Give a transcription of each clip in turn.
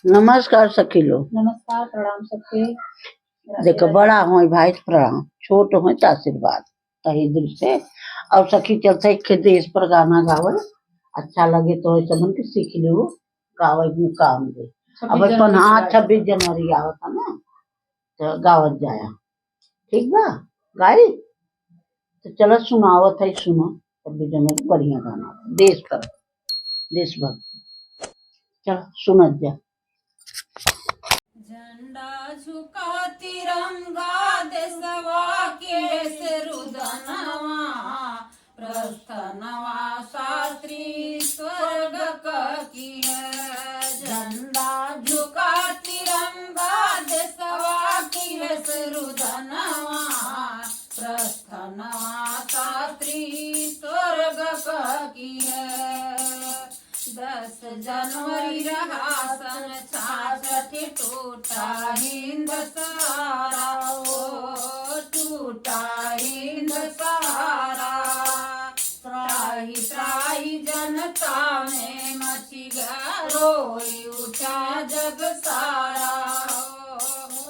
नमस्कार सखी लोग। नमस्कार, प्रणाम सबके। देखो बड़ा हो भाई प्रणाम, छोट हो तो आशीर्वाद तही दिल से। और सखी चलते के देश पर गाना गावल अच्छा लगे तो ऐसा मन के सीख लो गावे में काम दे। अब अपन हाँ 26 जनवरी आवत है ना, तो गावत जाया ठीक बा। गाई तो चलो सुनावत है, सुनो 26 जनवरी बढ़िया गाना देश पर, देशभक्त। चलो सुनत जा। झंडा झुका तिरंगा देशवा के सिरुदनवा प्रस्थनवा शास्त्री स्वर्ग की है। झंडा झुका तिरंगा देशवा के सिरुदनवा प्रस्थनवा शास्त्री स्वर्ग की है। 10 जनवरी रहा सन 66 टूटा हिंद सहारा, ओ टूटा हिंद सहारा। त्राही त्राही जनता में मची गया रोई उठा जग सारा,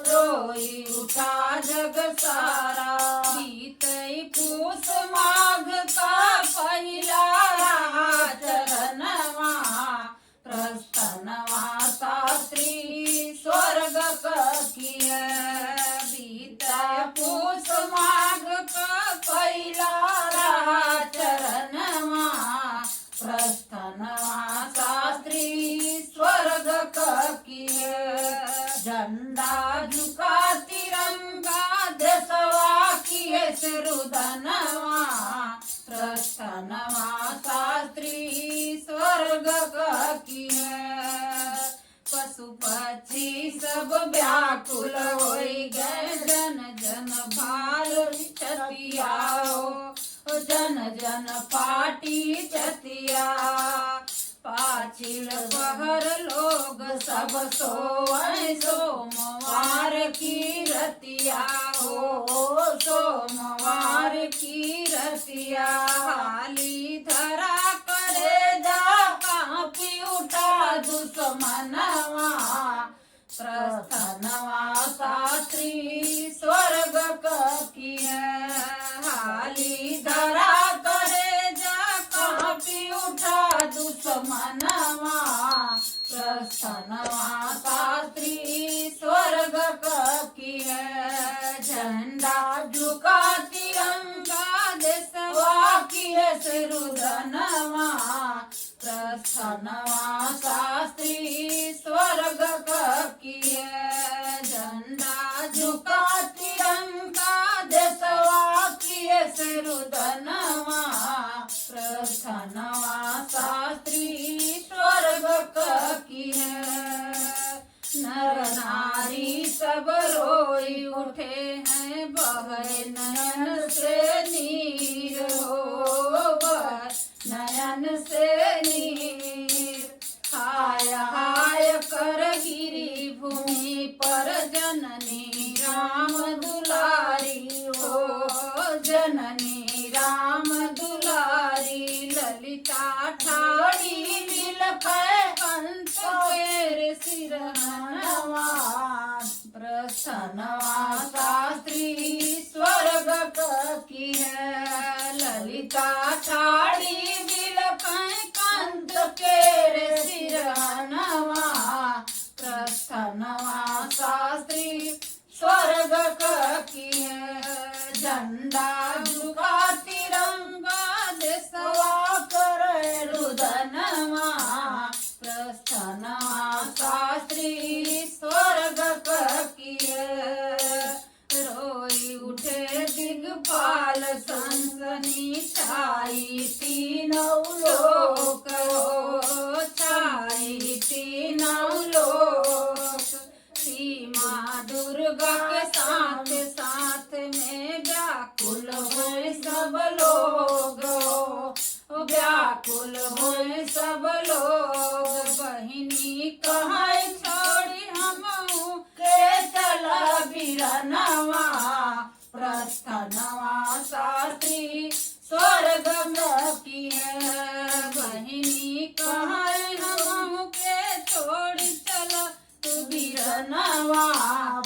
रोई उठा जग सारा। बीतई पूस माघ का पहिला चरणवा प्रस्थनवा शास्त्री स्वर्ग की है। बीता पूस माघ का पहिला चरणवा प्रस्थनवा शास्त्री स्वर्ग की है। झंडा झुका तिरंगा देशवा की सिरुदनवा प्रस्थनवा शास्त्री स्वर्ग की है। पशु पक्षी सब व्याकुल होई गए, जन जन भार छतिया हो, जन जन पाटी छतिया। पाछिल बहर लोग सब सोए सोमवार की रतिया हो, सोमवार की रतिया। हाली धरा करे जा कांपी उठा दुश्मनवा प्रस्थनवा शास्त्री स्वर्ग की है। हाली धरा करे जा कांपी उठा दुश्मनवा प्रस्थनवा शास्त्री स्वर्ग की है। झंडा झुका तिरंगा देशवा की सिरुदनवा प्रस्थनवा शास्त्री स्वर्ग की है। झंडा झुका तिरंगा देशवा की सिरुदनवा प्रस्थनवा शास्त्री स्वर्ग की है। नर नारी सब रोई उठे हैं, बहे नयन से नीर हो, नयन से नीर। हाय हाय कर गिरी भूमि पर जननी राम दुलारी हो, जननी राम दुलारी। ललिता ठाड़ी बिलख पंत केर सिरहनवा प्रस्थनवा शास्त्री स्वर्ग की है। ललिता ठाड़ी बिलख कंत केर सिरहनवा प्रस्थनवा शास्त्री स्वर्ग की है। झंडा झुका तिरंगा देशवा करे रुदनवा प्रस्थनवा शास्त्री स्वर्ग की है। रोई उठे दिग्पाल सनसनी छाई तीनों लोक हो, छाई तीनों लोक। सीमा दुर्गा के साथ साथ में व्याकुल होए सब लोग, व्याकुल होए सब लोग। बहिनी कहाँ छोड़ी हम के चला बिरनवा प्रस्थनवा शास्त्री स्वर्ग की है। बहिनी कहाँ हम के छोड़ी चला बिरनवा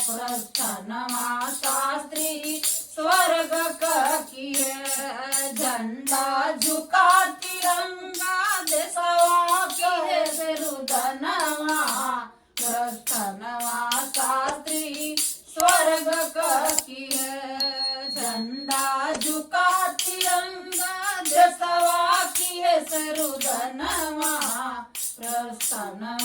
प्रस्थनवा शास्त्री स्वर्ग किए झंडा झुका तिरंगा देशवा किए रुदनवा प्रस्थनवा शास्त्री स्वर्ग किए झंडा झुका तिरंगा देशवा किए रुदनवा प्रस्थन